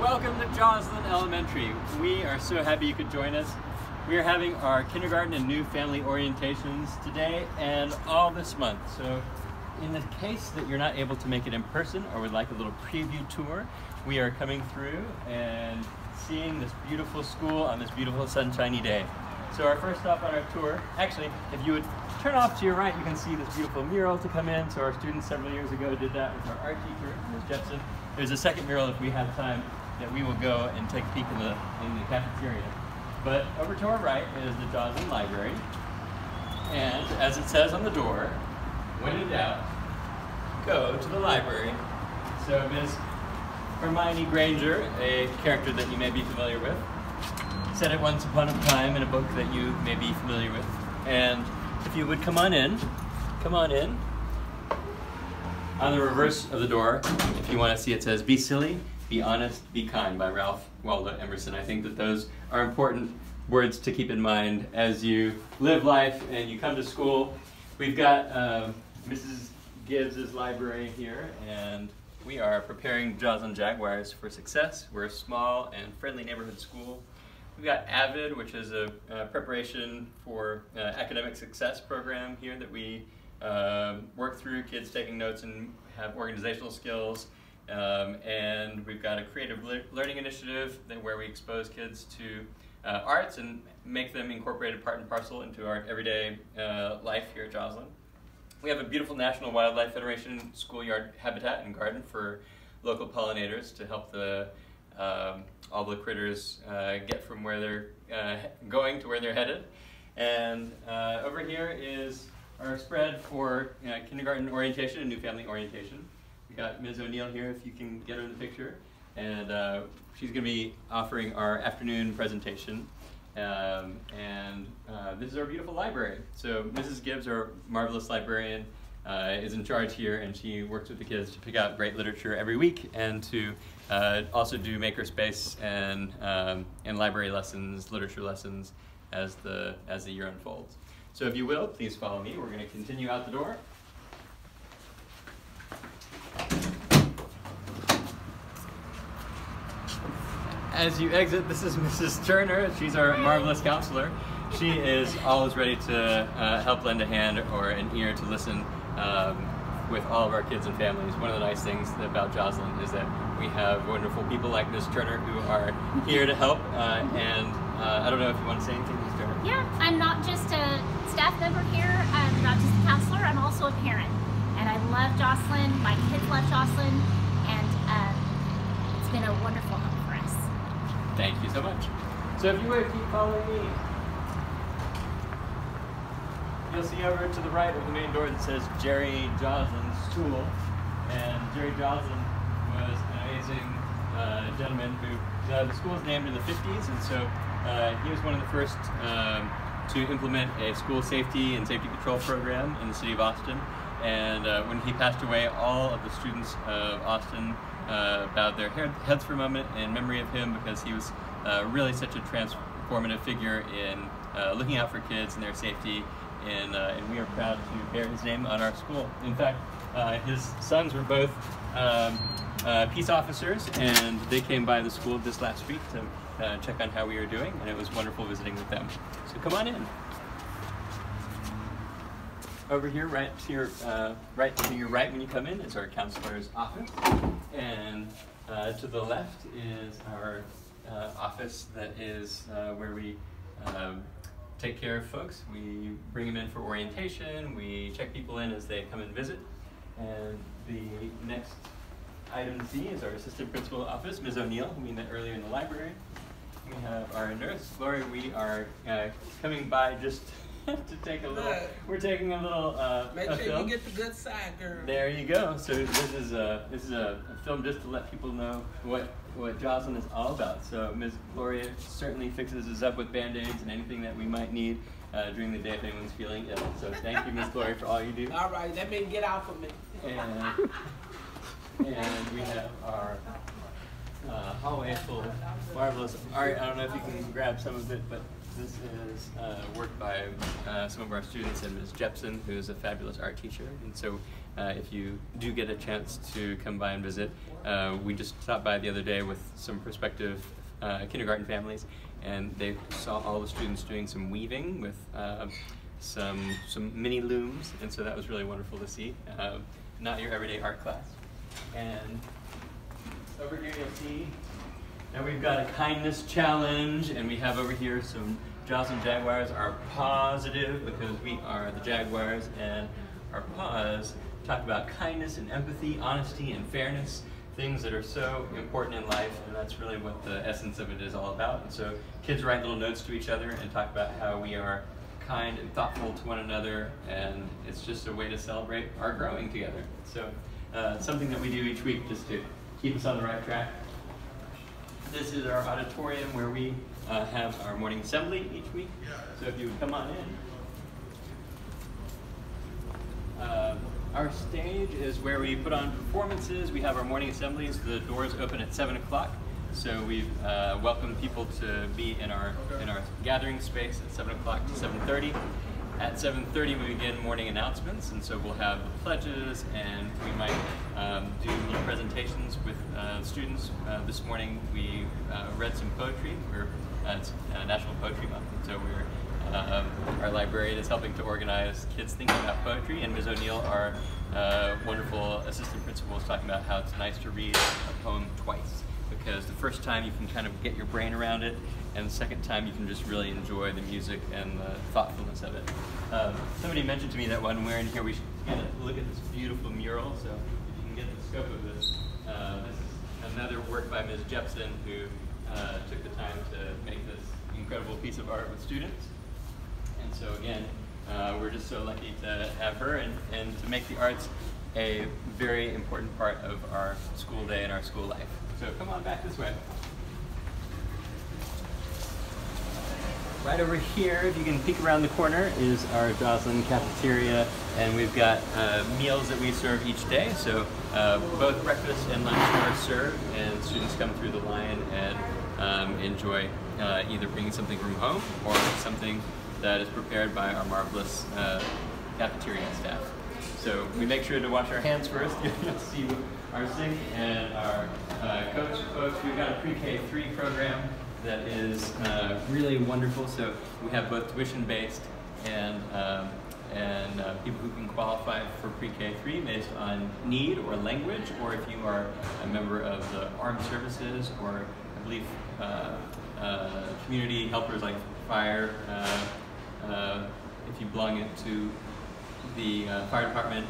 Welcome to Joslin Elementary. We are so happy you could join us. We are having our kindergarten and new family orientations today and all this month. So in the case that you're not able to make it in person or would like a little preview tour, we are coming through and seeing this beautiful school on this beautiful sunshiny day. So our first stop on our tour, actually, if you would turn off to your right, you can see this beautiful mural to come in. So our students several years ago did that with our art teacher, Ms. Jepson. There's a second mural if we have time that we will go and take a peek in the cafeteria. But over to our right is the Joslin Library. And as it says on the door, when in doubt, go to the library. So Ms. Hermione Granger, a character that you may be familiar with, said it once upon a time in a book that you may be familiar with. And if you would come on in. On the reverse of the door, if you want to see, it says, "Be silly, be honest, be kind," by Ralph Waldo Emerson. I think that those are important words to keep in mind as you live life and you come to school. We've got Mrs. Gibbs's library here, and we are preparing Joslin Jaguars for success. We're a small and friendly neighborhood school. We've got AVID, which is a preparation for academic success program here that we work through kids taking notes and have organizational skills. And we've got a creative learning initiative where we expose kids to arts and make them incorporated part and parcel into our everyday life here at Joslin. We have a beautiful National Wildlife Federation schoolyard habitat and garden for local pollinators to help all the critters get from where they're going to where they're headed. And over here is our spread for kindergarten orientation and new family orientation. We got Ms. O'Neill here, if you can get her in the picture, and she's going to be offering our afternoon presentation. This is our beautiful library. So Mrs. Gibbs, our marvelous librarian, is in charge here, and she works with the kids to pick out great literature every week and to also do makerspace and library lessons, literature lessons as the year unfolds. So if you will, please follow me. We're going to continue out the door. As you exit, this is Mrs. Turner. She's our marvelous counselor. She is always ready to help lend a hand or an ear to listen with all of our kids and families. One of the nice things about Joslin is that we have wonderful people like Ms. Turner who are here to help. I don't know if you want to say anything, Ms. Turner. Yeah, I'm not just a staff member here. I'm not just a counselor. I'm also a parent. And I love Joslin. My kids love Joslin. And it's been a wonderful home for us. Thank you so much. So if you would keep following me, you'll see over to the right of the main door that says Jerry Joslin's School. And Jerry Joslin was an amazing gentleman who, the school was named in the 50s, and so he was one of the first to implement a school safety and safety patrol program in the city of Austin. And when he passed away, all of the students of Austin bowed their heads for a moment in memory of him, because he was really such a transformative figure in looking out for kids and their safety, and we are proud to bear his name on our school. In fact, his sons were both peace officers, and they came by the school this last week to check on how we were doing, and it was wonderful visiting with them. So come on in. Over here, right to your right when you come in, is our counselor's office, and to the left is our office that is where we take care of folks. We bring them in for orientation. We check people in as they come and visit. And the next item to see is our assistant principal office, Ms. O'Neill, who we met earlier in the library. We have our nurse, Gloria. We are coming by just to take a little. We're taking a little. Make sure you get the good side, girl. There you go. So this is a film just to let people know what Joslin is all about. So Ms. Gloria certainly fixes us up with Band-Aids and anything that we might need during the day if anyone's feeling ill. So thank you, Ms. Gloria, for all you do. All right, that may get out for me. And we have our hallway full of marvelous art. I don't know if you can grab some of it, but this is work by some of our students and Ms. Jepson, who's a fabulous art teacher. And so if you do get a chance to come by and visit. We just stopped by the other day with some prospective kindergarten families, and they saw all the students doing some weaving with some mini looms, and so that was really wonderful to see. Not your everyday art class. And over here you'll see now we've got a kindness challenge, and we have over here some Joslin Jaguars are positive because we are the Jaguars, and our paws talk about kindness and empathy, honesty and fairness, things that are so important in life, and that's really what the essence of it is all about. And so kids write little notes to each other and talk about how we are kind and thoughtful to one another, and it's just a way to celebrate our growing together. So something that we do each week just to keep us on the right track. This is our auditorium where we have our morning assembly each week. So if you would come on in. Our stage is where we put on performances. We have our morning assemblies. The doors open at 7 o'clock. So we've welcomed people to be in our gathering space at 7 o'clock to 7:30. At 7:30 we begin morning announcements, and so we'll have the pledges, and we might do little presentations with students. This morning we read some poetry. It's National Poetry Month, and so our librarian is helping to organize kids thinking about poetry, and Ms. O'Neill, our wonderful assistant principal, is talking about how it's nice to read a poem twice, because the first time you can kind of get your brain around it, and the second time you can just really enjoy the music and the thoughtfulness of it. Somebody mentioned to me that when we're in here we should get a look at this beautiful mural, so if you can get the scope of this. This is another work by Ms. Joslin, who took the time to make this incredible piece of art with students. And so again, we're just so lucky to have her and to make the arts a very important part of our school day and our school life. So come on back this way. Right over here, if you can peek around the corner, is our Joslin cafeteria, and we've got meals that we serve each day. So both breakfast and lunch are served, and students come through the line and enjoy either bringing something from home or something that is prepared by our marvelous cafeteria staff. So we make sure to wash our hands first. You'll see our sink and our coach folks. We've got a pre-K3 program that is really wonderful. So we have both tuition-based and people who can qualify for pre-K3 based on need or language, or if you are a member of the armed services, or I believe community helpers like fire. If you belong to the fire department,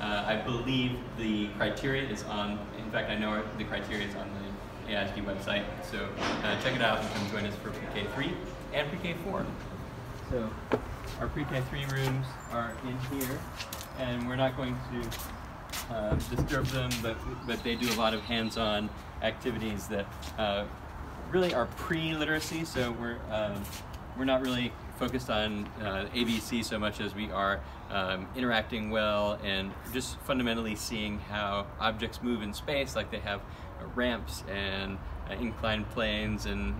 I believe the criteria is on, in fact I know the criteria is on the AISD website, so check it out and come join us for pre-K3 and pre-K4. So our pre-K3 rooms are in here, and we're not going to disturb them, but they do a lot of hands-on activities that really are pre-literacy, so we're not really focused on ABC so much as we are interacting well and just fundamentally seeing how objects move in space, like they have ramps and inclined planes and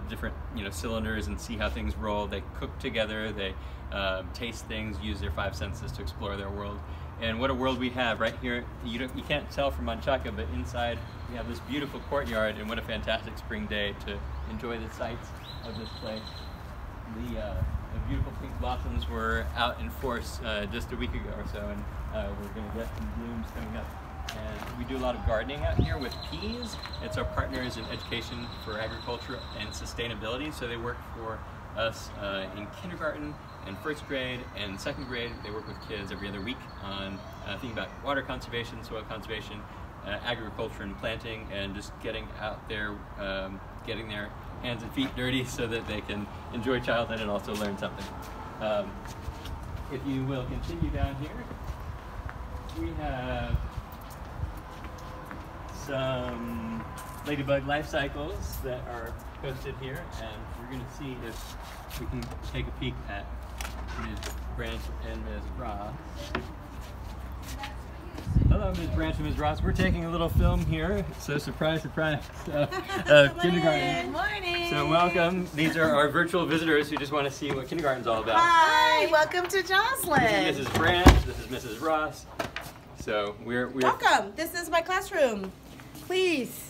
different cylinders, and see how things roll. They cook together, they taste things, use their 5 senses to explore their world. And what a world we have right here. You can't tell from Manchaca, but inside we have this beautiful courtyard, and what a fantastic spring day to enjoy the sights of this place. The beautiful pink blossoms were out in force just a week ago or so, and we're going to get some blooms coming up. And we do a lot of gardening out here with peas. It's our partners in education for agriculture and sustainability, so they work for us in kindergarten and first grade and second grade. They work with kids every other week on thinking about water conservation, soil conservation, agriculture and planting, and just getting out there, getting their hands and feet dirty so that they can enjoy childhood and also learn something. If you will continue down here, we have some ladybug life cycles that are posted here, and we're going to see if we can take a peek at Ms. Branch and Ms. Ross. Hello, Ms. Branch and Ms. Ross. We're taking a little film here, so surprise, surprise, kindergarten. Good morning. So welcome. These are our virtual visitors who just want to see what kindergarten's all about. Hi, welcome to Joslin. This is Mrs. Branch, this is Mrs. Ross. So we're welcome. This is my classroom. Please.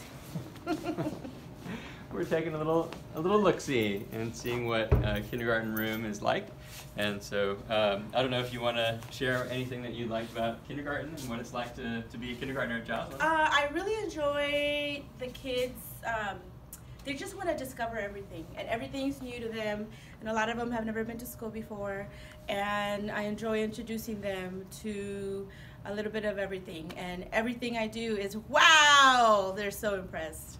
we're taking a little look-see and seeing what a kindergarten room is like. And so I don't know if you want to share anything that you like about kindergarten and what it's like to be a kindergartner at Joslin. I really enjoy the kids. They just want to discover everything, and everything's new to them, and a lot of them have never been to school before, and I enjoy introducing them to a little bit of everything, and everything I do is wow, they're so impressed.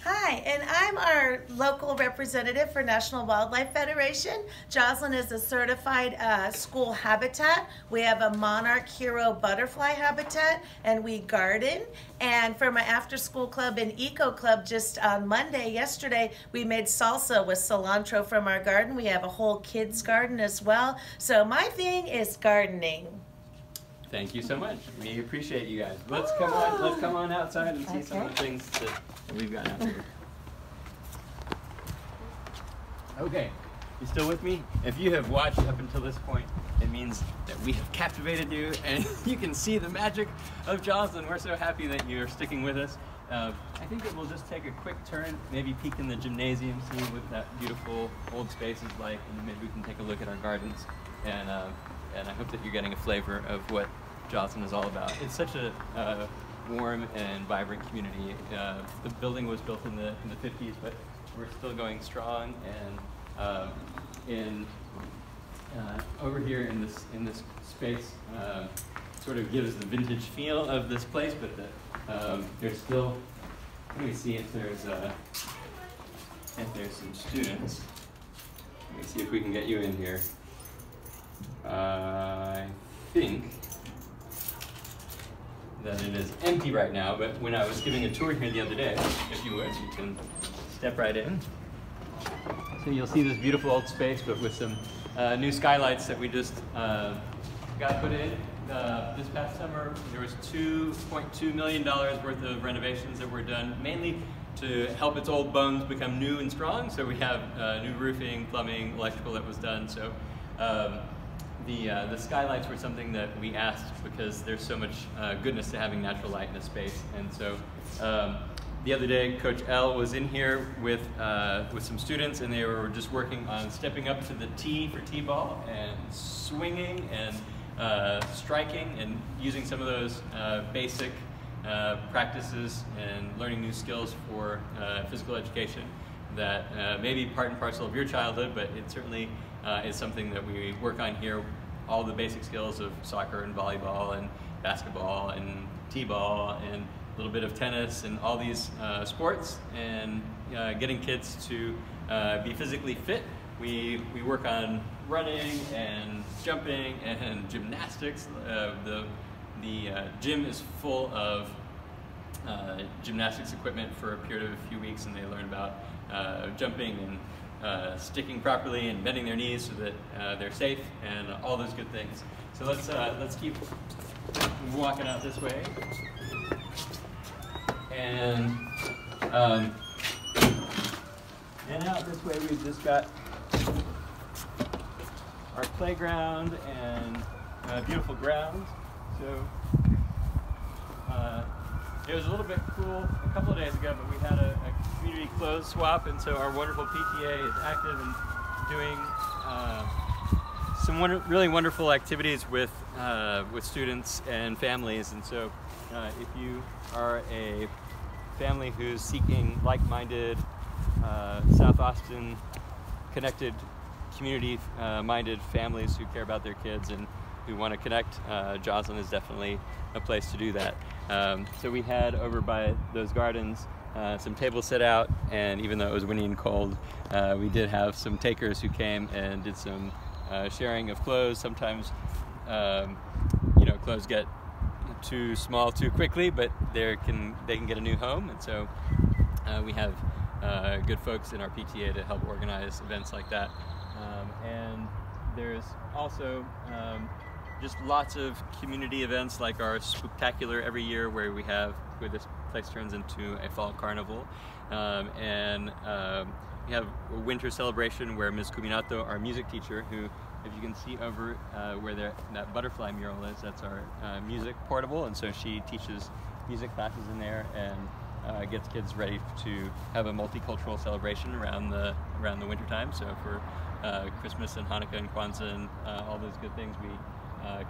Hi, and I'm our local representative for National Wildlife Federation. Joslin is a certified school habitat. We have a monarch hero butterfly habitat, and we garden. And for my after-school club and eco club, just on Monday, yesterday, we made salsa with cilantro from our garden. We have a whole kids garden as well. So my thing is gardening. Thank you so much. We appreciate you guys. Let's come on outside and see some of the things that we've got out here. Okay, you still with me? If you have watched up until this point, it means that we have captivated you and you can see the magic of Joslin. We're so happy that you're sticking with us. I think that we'll just take a quick turn, maybe peek in the gymnasium, see what that beautiful old space is like, and maybe we can take a look at our gardens. And I hope that you're getting a flavor of what Joslin is all about. It's such a warm and vibrant community. The building was built in the 50s, but we're still going strong. And over here in this space, sort of gives the vintage feel of this place. But there's still. Let me see if there's some students. Let me see if we can get you in here. I think that it is empty right now, but when I was giving a tour here the other day, if you would, you can step right in. So you'll see this beautiful old space, but with some new skylights that we just got put in. This past summer, there was $2.2 million worth of renovations that were done, mainly to help its old bones become new and strong. So we have new roofing, plumbing, electrical that was done. So the skylights were something that we asked because there's so much goodness to having natural light in a space. And so the other day, Coach L was in here with some students, and they were just working on stepping up to the tee for t-ball and swinging and striking and using some of those basic practices and learning new skills for physical education that may be part and parcel of your childhood, but it certainly is something that we work on here. All the basic skills of soccer and volleyball and basketball and t-ball and a little bit of tennis and all these sports, and getting kids to be physically fit. We work on running and jumping and gymnastics. The gym is full of gymnastics equipment for a period of a few weeks, and they learn about jumping and sticking properly and bending their knees so that they're safe and all those good things. So let's keep walking out this way. And out this way we've just got our playground and beautiful grounds. So it was a little bit cool a couple of days ago, but we had a community clothes swap, and so our wonderful PTA is active and doing some really wonderful activities with students and families. And so if you are a family who's seeking like-minded, South Austin connected, community-minded families who care about their kids and who want to connect, Joslin is definitely a place to do that. So we had over by those gardens some tables set out, and even though it was windy and cold, we did have some takers who came and did some sharing of clothes. Sometimes clothes get too small too quickly, but they can get a new home, and so we have good folks in our PTA to help organize events like that. And there's also just lots of community events like our Spooktacular every year, where this place turns into a fall carnival. And we have a winter celebration where Ms. Kuminato, our music teacher, who if you can see over where that butterfly mural is, that's our music portable, and so she teaches music classes in there and gets kids ready to have a multicultural celebration around the winter time. So for Christmas and Hanukkah and Kwanzaa and all those good things, we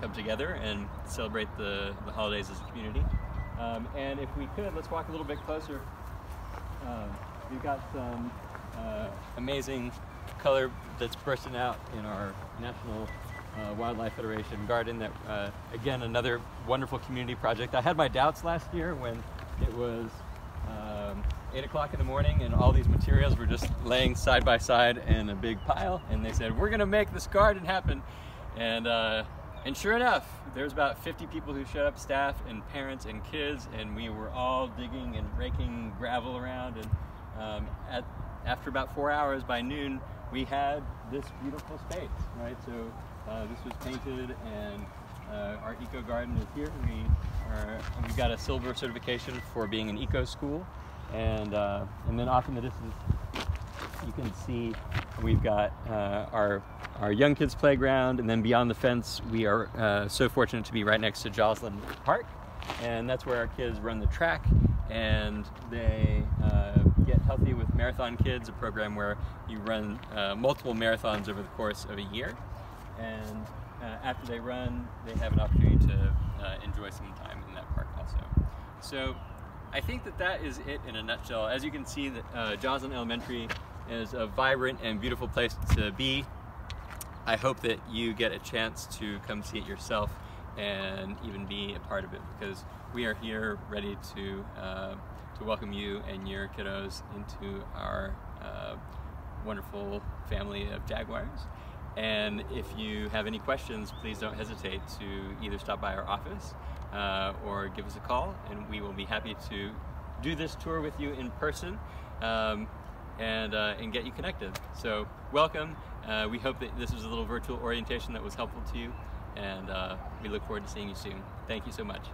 come together and celebrate the holidays as a community. And if we could, let's walk a little bit closer. We've got some amazing color that's bursting out in our National Wildlife Federation garden. That again, another wonderful community project. I had my doubts last year when it was 8 o'clock in the morning and all these materials were just laying side by side in a big pile, and they said, we're gonna make this garden happen. And sure enough, there's about 50 people who showed up, staff and parents and kids, and we were all digging and raking gravel around, and after about 4 hours, by noon, we had this beautiful space, right? So this was painted, and our eco garden is here. We've got a silver certification for being an eco school, and then off in the distance, you can see we've got our young kids playground, and then beyond the fence, we are so fortunate to be right next to Joslin Park, and that's where our kids run the track, and they get healthy with Marathon Kids, a program where you run multiple marathons over the course of a year, and after they run, they have an opportunity to enjoy some time in that park also. So I think that is it in a nutshell. As you can see, that Joslin Elementary is a vibrant and beautiful place to be. I hope that you get a chance to come see it yourself and even be a part of it, because we are here ready to welcome you and your kiddos into our wonderful family of Jaguars. And if you have any questions, please don't hesitate to either stop by our office or give us a call, and we will be happy to do this tour with you in person and get you connected. So welcome. We hope that this was a little virtual orientation that was helpful to you, and we look forward to seeing you soon. Thank you so much.